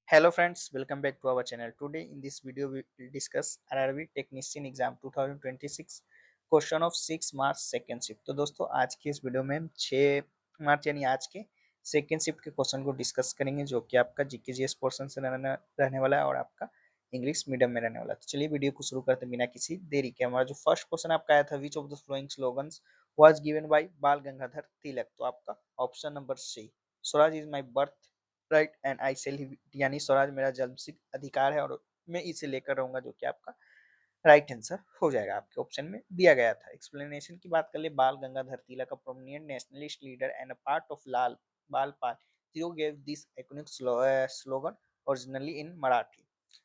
Hello friends, welcome back to our channel. Today in this video we will discuss RRB Technician Exam 2026 question of 6 March second shift. तो दोस्तों आज की इस video में हम 6 मार्च यानी आज के सेकेंड शिफ्ट के क्वेश्चन को डिस्कस करेंगे जो कि आपका जीके जीएस पोर्शन से रहने वाला है और आपका इंग्लिश मीडियम में रहने वाला है। तो चलिए वीडियो को शुरू करते हैं बिना किसी देरी के। हमारा जो फर्स्ट क्वेश्चन आपका आया था, which of the following slogans was given by Bal Gangadhar Tilak. तो आपका option number C, Swaraj is my birth right and I shall, यानी स्वराज मेरा जन्मसिद्ध अधिकार है और मैं इसे लेकर रहूंगा, जो कि आपका राइट आंसर हो जाएगा, आपके ऑप्शन में दिया गया था। एक्सप्लेनेशन की बात कर ले, Bal Gangadhar Tilak a prominent nationalist leader and a part of Lal Bal Pal gave this iconic slogan originally in Marathi.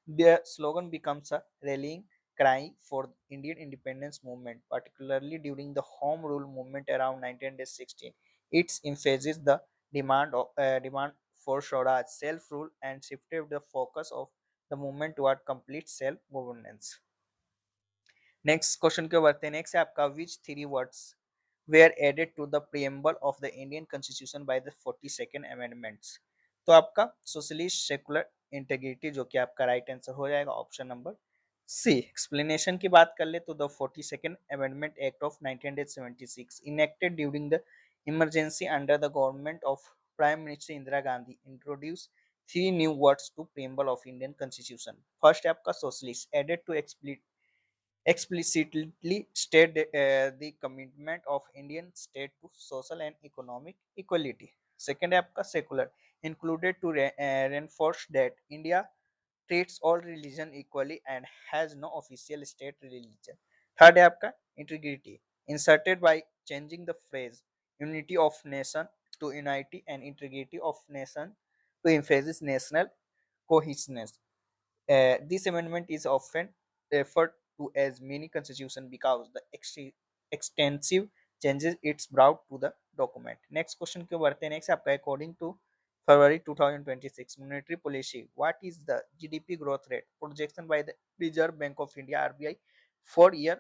The slogan becomes a rallying cry for Indian independence movement, particularly during the Home Rule movement around 1916. It emphasizes the demand for Swaraj self-rule and shifted the focus of the movement toward complete self-governance. Next question के बढ़ते हैं। Next है आपका, which three words were added to the preamble of the Indian constitution by the 42nd amendments. तो आपका socialist secular integrity, जो कि आपका राइट आंसर हो जाएगा, ऑप्शन नंबर सी। एक्सप्लेनेशन की बात कर ले तो the 42nd amendment act of 1976 enacted during the emergency under the government of prime minister Indira Gandhi introduce three new words to preamble of Indian constitution. First है आपका socialist, added to explicitly state the commitment of Indian state to social and economic equality. Second है आपका secular, included to reinforce that India treats all religion equally and has no official state religion. Third है आपका integrity, inserted by changing the phrase unity of nation to unity and integrity of nation to emphasize national cohesiveness. This amendment is often referred to as mini constitution because the extensive changes it's brought to the document. Next question क्यों बढ़ते हैं। Next आपका, according to February 2026 monetary policy, what is the GDP growth rate projection by the Reserve Bank of India RBI for year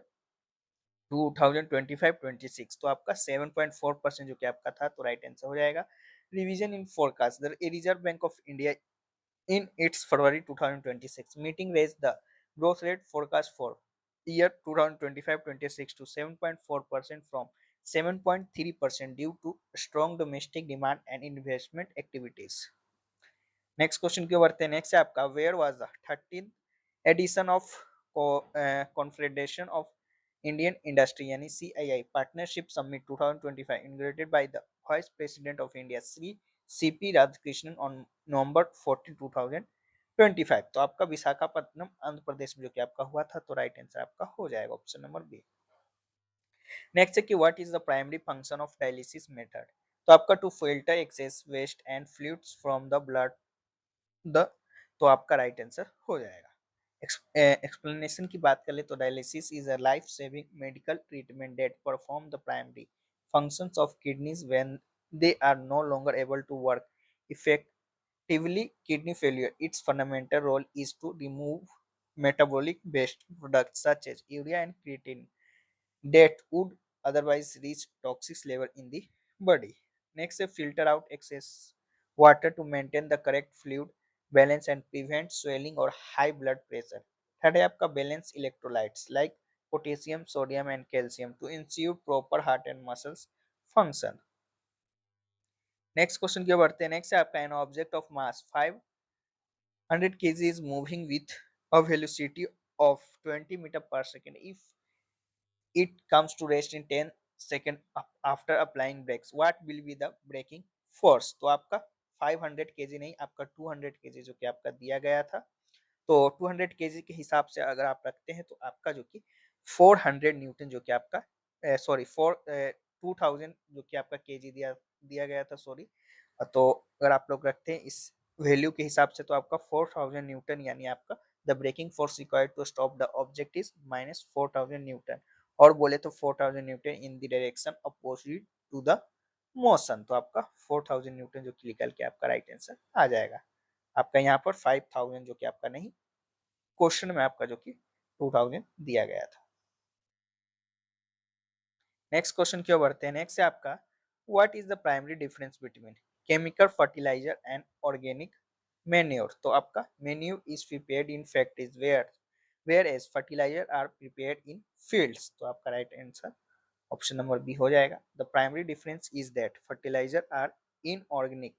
2025-26? तो आपका 7.4% जो कि आपका था, तो राइट आंसर हो जाएगा। Revision in forecast, the reserve bank of India in its February 2026 meeting raised the growth rate forecast for year 2025-26 to 7.4% from 7.3% due to strong domestic demand and investment activities. Next question क्यों बढ़ते हैं। Next है आपका, where was the 13th edition of confederation of Indian industry यानी CII partnership summit 2025 inaugurated by the vice president of India Shri CP Radhakrishnan on November 14 2025। तो आपका विशाखापट्टनम आंध्र प्रदेश में जो कि आपका हुआ था, तो राइट आंसर आपका हो जाएगा ऑप्शन नंबर बी। नेक्स्ट है कि what is the primary function of dialysis method. तो आपका to filter excess waste and fluids from the blood the, तो आपका राइट आंसर हो जाएगा। एक्सप्लेनेशन की बात करें तो dialysis is a life saving medical treatment that perform the primary functions of kidneys when they are no longer able to work effectively. Kidney failure, its fundamental role is to remove metabolic waste products such as urea and creatine that would otherwise reach toxic level in the body. Next, filter out excess water to maintain the correct fluid balance and prevent swelling or high blood pressure. Third है आपका, balance electrolytes like potassium, sodium and calcium to ensure proper heart and muscles function. Next question की ओर बढ़ते हैं। Next है आपका, an object of mass 500 kg is moving with a velocity of 20 meter per second. If it comes to rest in 10 second after applying brakes, what will be the braking force. तो आपका 500 KG नहीं, आपका 200 KG जो कि आपका दिया गया था। तो 200 केजी के हिसाब से अगर आप रखते हैं तो आपका जो कि 400 न्यूटन जो कि आपका सॉरी 2000 जो कि आपका केजी दिया दिया गया था, सॉरी। तो अगर आप लोग रखते हैं इस वैल्यू के हिसाब से तो आपका 4000 न्यूटन, यानी आपका the braking force required to stop the object is minus 4000 newton, और बोले तो 4000 newton in the direction opposite to the motion. तो आपका 4000 न्यूटन जो कि निकल के आपका राइट आंसर आ जाएगा। आपका यहाँ पर 5000 जो कि आपका नहीं, क्वेश्चन में आपका जो कि 2000 दिया गया था। नेक्स्ट क्वेश्चन की ओर बढ़ते हैं। नेक्स्ट है आपका, what is the primary difference between chemical fertiliser and organic manure, तो आपका manure is prepared in factories whereas fertiliser are prepared in fields, तो आपका right answer option number B हो जाएगा। The primary difference is that fertiliser are inorganic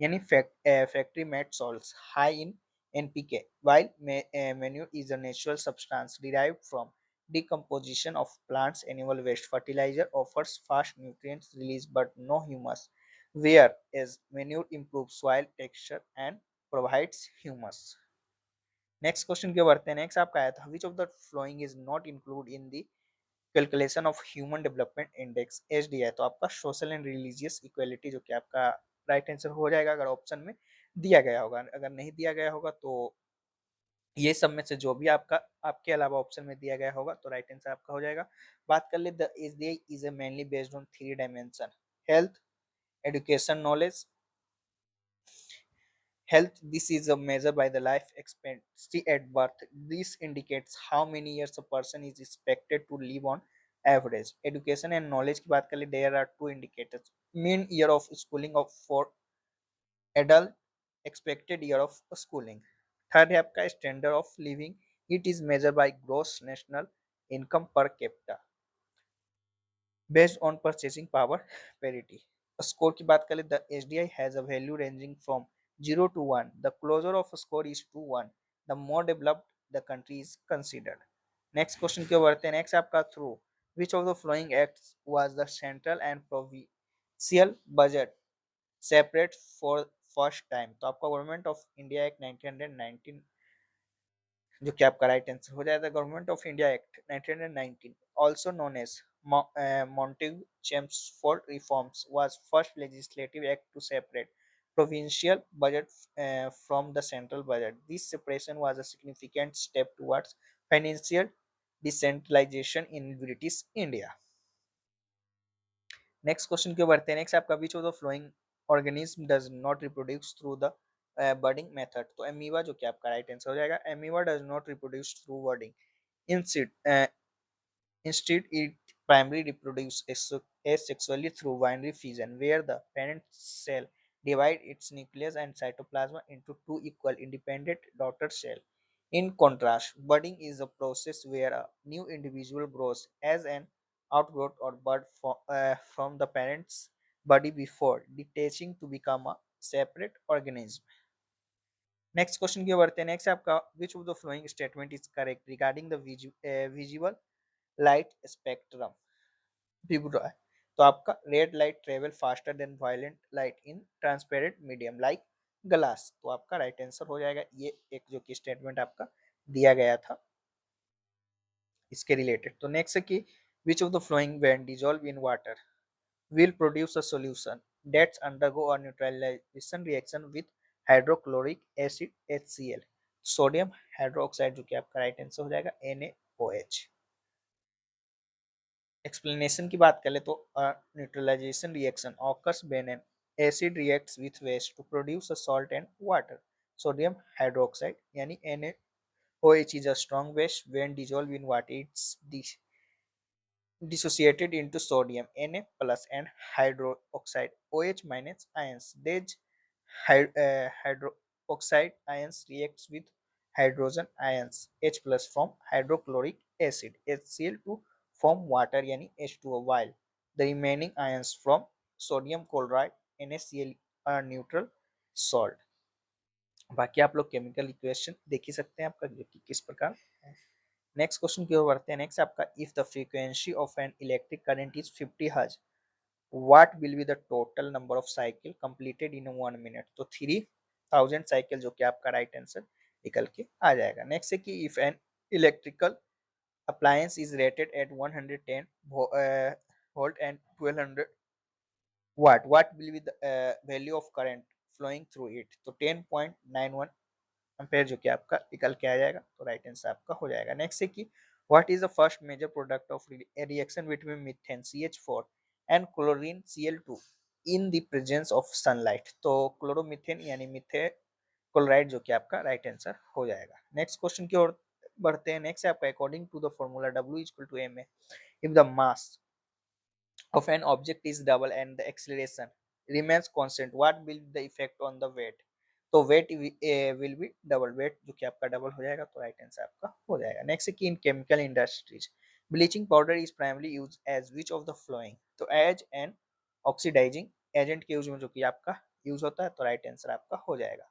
यानी factory made salts high in NPK while manure is a natural substance derived from decomposition of plants animal waste. Fertilizer offers fast nutrients release but no humus, whereas manure improves soil texture and provides humus. Next question के बढ़ते हैं। Next आपका आया था which of the following is not include in the calculation of human development index HDI, तो आपका social and religious equality जो कि आपका राइट आंसर हो जाएगा अगर ऑप्शन में दिया गया होगा। अगर नहीं दिया गया होगा तो ये सब में से जो भी आपका आपके अलावा ऑप्शन में दिया गया होगा तो राइट आंसर आपका हो जाएगा। बात कर ले the HDI is a mainly based on three dimension health education knowledge health. This is a measure by the life expectancy at birth. This indicates how many years a person is expected to live on average. Education and knowledge की बात करें there are two indicators mean year of schooling of for adult expected year of schooling. Third है आपका standard of living. It is measured by gross national income per capita based on purchasing power parity. Score की बात करें the H D I has a value ranging from 0 to 1. The closer of score is to 1 the more developed the country is considered. Next question की ओर बढ़ते हैं। Next आपका through which of the following acts was the central and provincial budget separate for first time, तो आपका government of India act 1919 जो कि आपका राइट आंसर हो जाएगा। Government of India act 1919 also known as Montagu Chelmsford Reforms was first legislative act to separate provincial budget from the central budget. This separation was a significant step towards financial decentralization in British India. Next question क्यों बढ़ते हैं। Next आपका which of the following organism does not reproduce through the budding method, तो amoeba जो कि आपका right answer हो जाएगा। Amoeba does not reproduce through budding instead it primarily reproduces asexually through binary fission where the parent cell divides its nucleus and cytoplasm into two equal independent daughter cells. In contrast, budding is a process where a new individual grows as an outgrowth or bud from the parent's body before detaching to become a separate organism. Next question की ओर बढ़ते हैं। Next आपका which of the following statement is correct regarding the visual light spectrum विवरण है, तो आपका red light travel faster than violent light in transparent medium like glass, तो आपका राइट आंसर हो जाएगा ये एक जो कि स्टेटमेंट आपका दिया गया था इसके रिलेटेड। तो नेक्स्ट है कि विच of the flowing when dissolve in water will produce a solution that undergo a neutralization reaction with hydrochloric acid HCl, sodium hydroxide जो कि आपका राइट आंसर हो जाएगा NaOH। एक्सप्लेनेशन की बात करें तो neutralisation reaction occurs when an acid reacts with waste to produce a salt and water, sodium hydroxide यानी NaOH is a strong base when dissolved in water it's dissociated into sodium Na plus and hydroxide OH minus ions. These hydroxide ions reacts with hydrogen ions H plus from hydrochloric acid HCl to form water यानी H2O, while the remaining ions from sodium chloride NaCl are neutral salt. बाकी आप लोग chemical equation देख ही सकते हैं आपका जो कि किस प्रकार है। नेक्स्ट क्वेश्चन की ओर बढ़ते हैं। नेक्स्ट आपका if the frequency of an electric current is 50 hertz what will be the total number of cycle completed in 1 minute, तो 3000 साइकिल जो कि आपका राइट आंसर निकल के आ जाएगा। नेक्स्ट है कि if an electrical appliance is rated at 110 volt and 1200 what will be the value of current flowing through it, तो 10.91 एम्पेयर जो कि आपका निकल के आ जाएगा, तो राइट आंसर आपका हो जाएगा। नेक्स्ट है कि what is the first major product of reaction between methane CH4 and chlorine Cl2 in the presence of sunlight, तो क्लोरोमीथेन यानी मीथे क्लोराइड जो कि आपका राइट आंसर हो जाएगा। नेक्स्ट क्वेश्चन की ओर बढ़ते हैं। नेक्स्ट आपका according to the formula W equal to ma if the mass of an object is double and the acceleration remains constant what will be the effect on the weight, तो weight will be double, weight जो कि आपका double हो जाएगा, तो right answer आपका हो जाएगा। नेक्स्ट है कि in chemical industries bleaching powder is primarily use as which of the following, तो एज एन ऑक्सीडाइजिंग एजेंट के यूज में जो कि आपका यूज होता है, तो राइट आंसर आपका हो जाएगा।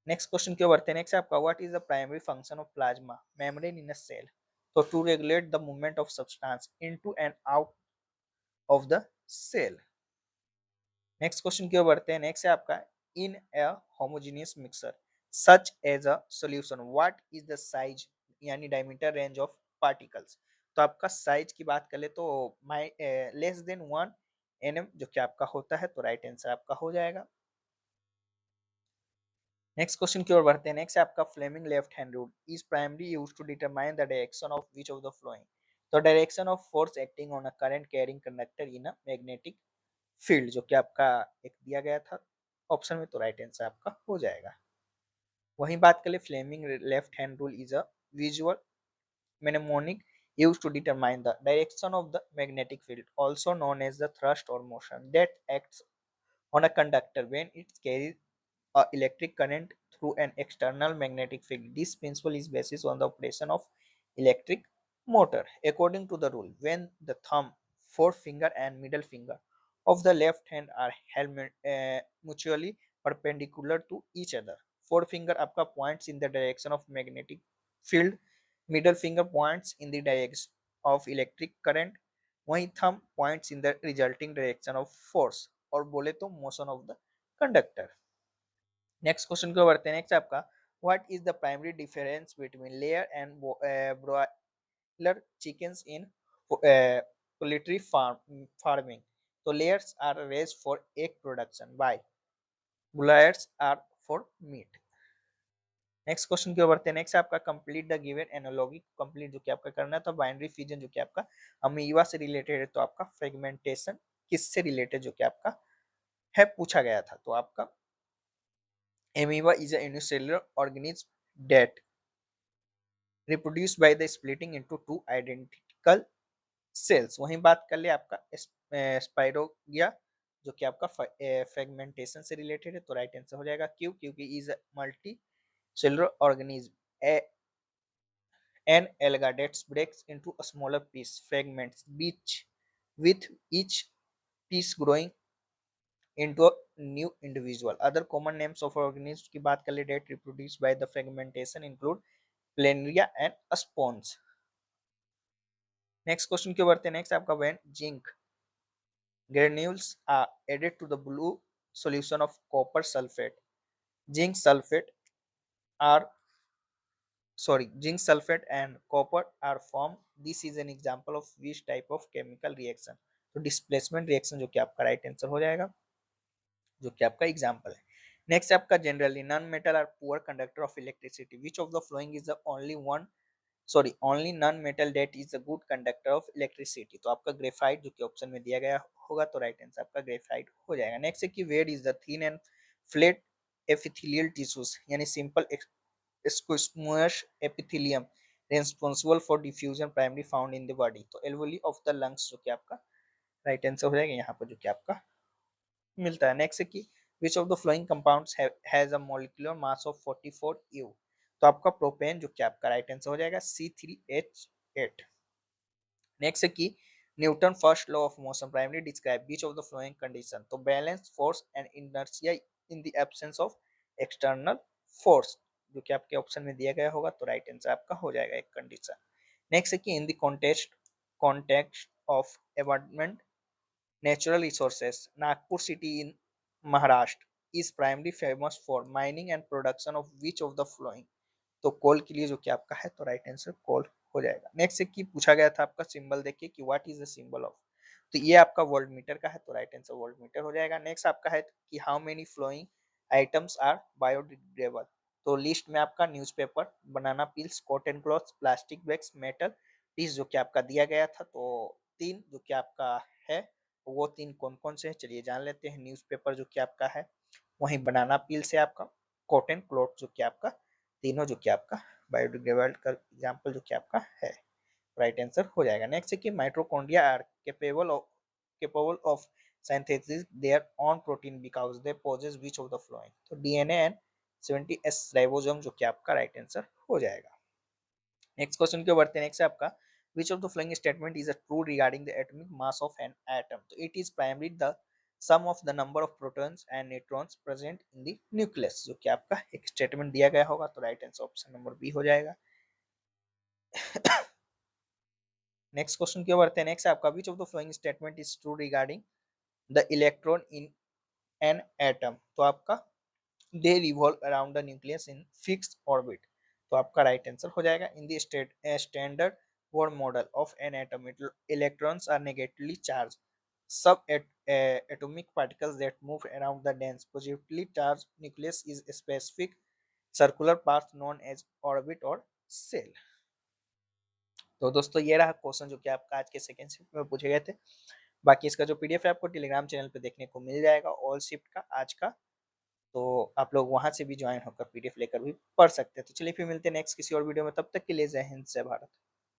नेक्स्ट क्वेश्चन की ओर बढ़ते हैं। नेक्स्ट आपका what is the primary function of plasma membrane in a cell, तो to regulate the movement of substance into and out of the cell. Next question की ओर बढ़ते हैं। नेक्स्ट है आपका in a homogeneous mixture such as a solution what is the size यानी diameter range of particles, तो आपका size की बात करें तो लेस देन 1 nm जो कि आपका होता है, तो राइट आंसर आपका हो जाएगा। नेक्स्ट क्वेश्चन की ओर बढ़ते हैं। नेक्स्ट आपका Fleming left hand rule is primary used to determine the direction of which of the following, तो direction of force acting on a current carrying conductor in a magnetic field जो कि आपका एक दिया गया था ऑप्शन में, तो राइट आंसर आपका हो जाएगा। वहीं बात करें Fleming left hand rule is a visual mnemonic used to determine the direction of the magnetic field, also known as the thrust or motion, that acts on a conductor when it carries a electric current through an external magnetic field. This principle is based on the operation of electric motor. According to the rule, when the thumb, forefinger, and middle finger of the left hand are held mutually perpendicular to each other, forefinger आपका points in the direction of magnetic field, middle finger points in the direction of electric current, वहीं thumb points in the resulting direction of force और बोले तो motion of the conductor. Next question को बढ़ते हैं। Next आपका what is the primary difference between layer and broiler chickens in poultry farming, तो layers are raised for egg production by broilers are for meat. Next question की ओर बढ़ते हैं। Next आपका complete the given analogy, complete जो कि आपका करना था बाइनरी फिजन जो कि आपका अमीबा से रिलेटेड है, तो आपका फ्रेगमेंटेशन किससे रिलेटेड जो कि आपका है पूछा गया था, तो आपका amoeba is a unicellular organism that reproduced by the splitting into two identical cells। वहीं बात कर ले आपका स्पाइरोगिया जो कि आपका फ्रेगमेंटेशन से रिलेटेड है, तो राइट आंसर हो जाएगा क्यों, क्योंकि is multi cellular organism an alga that breaks into a smaller piece fragments which with each piece growing into a new individual। Other common names of organisms की बात कर ले that reproduced by the fragmentation include planaria and sponge. Next question क्यों बढ़ते हैं। Next आपका when zinc granules are added to the blue solution of copper sulfate, zinc sulfate are zinc sulfate and copper are formed, this is an example of which type of chemical reaction, तो displacement reaction जो कि आपका right answer हो जाएगा, जो कि आपका example है। नेक्स्ट आपका generally non metal are poor conductor of electricity, which of the following is the only one only non metal that is a good conductor of electricity, तो आपका ग्रेफाइट जो कि ऑप्शन में दिया गया होगा, तो राइट आंसर आपका ग्रेफाइट हो जाएगा। नेक्स्ट है कि where is the thin and flat epithelial tissues यानी simple squamous epithelium responsible for diffusion primary found in the body, तो एल्वोली ऑफ द लंग्स जो कि आपका राइट आंसर हो जाएगा यहाँ पर जो कि आपका मिलता है। नेक्स्ट है कि विच of the flowing compounds has a molecular mass of 44 U, तो आपका प्रोपेन जो कि आपका राइट आंसर हो जाएगा C3H8। नेक्स्ट है कि Newton first law of motion primary describe which of the following condition, तो balance force and inertia in the absence of external force जो कि आपके ऑप्शन में दिया गया होगा, तो राइट आंसर आपका हो जाएगा एक कंडीशन। नेक्स्ट है कि in the context of abundant natural resources, Nagpur city in Maharashtra is primarily famous for mining and production of which of the following, तो कोल के लिए जो कि आपका है, तो राइट आंसर कोल हो जाएगा। नेक्स्ट की पूछा गया था आपका सिंबल देखिए कि what is the symbol of, तो ये आपका वोल्ट मीटर का है, तो राइट आंसर वोल्ट मीटर हो जाएगा। नेक्स्ट आपका है कि how many following items are biodegradable, तो लिस्ट में आपका newspaper, banana peels, cotton cloth, plastic bags, metal piece जो कि आपका दिया गया था, तो तीन जो कि आपका है वो तीन कौन कौन से हैं चलिए जान लेते हैं। न्यूज़पेपर जो कि आपका है, वहीं बनाना पील से आपका, कॉटन क्लॉथ जो कि आपका, तीनों जो कि आपका बायोडिग्रेडेबल का एग्जांपल जो कि आपका है, राइट आंसर हो जाएगा। नेक्स्ट है कि mitochondria are capable of synthesis their own protein because they possess which of the following? तो DNA and 70S राइबोसोम जो कि आपका राइट आंसर हो जाएगा। नेक्स्ट क्वेश्चन के बढ़ते हैं। नेक्स्ट है आपका which of the following statement is a true regarding the atomic mass of an atom? तो it is primarily the sum of the number of protons and neutrons present in the nucleus, जो कि आपका एक statement दिया गया होगा, तो right answer option number B हो जाएगा। नेक्स्ट क्वेश्चन की ओर बढ़ते हैं। नेक्स्ट है आपका which of the following statement is true regarding the electron in an atom? तो आपका they revolve around the nucleus in fixed orbit, तो आपका राइट आंसर हो जाएगा। In the standard Bohr model of an atom electrons are negatively charged subatomic particles that move around the dense positively charged nucleus is a specific circular path known as orbit or cell। तो दोस्तों ये रहा question जो कि आपका आज के second shift में पूछे गए थे। बाकी इसका जो पीडीएफ है आपको टेलीग्राम चैनल पे देखने को मिल जाएगा ऑल शिफ्ट का आज का, तो आप लोग वहां से भी ज्वाइन होकर पीडीएफ लेकर भी पढ़ सकते हैं। तो चलिए फिर मिलते हैं नेक्स्ट किसी और वीडियो में, तब तक के लिए जय हिंद जय भारत।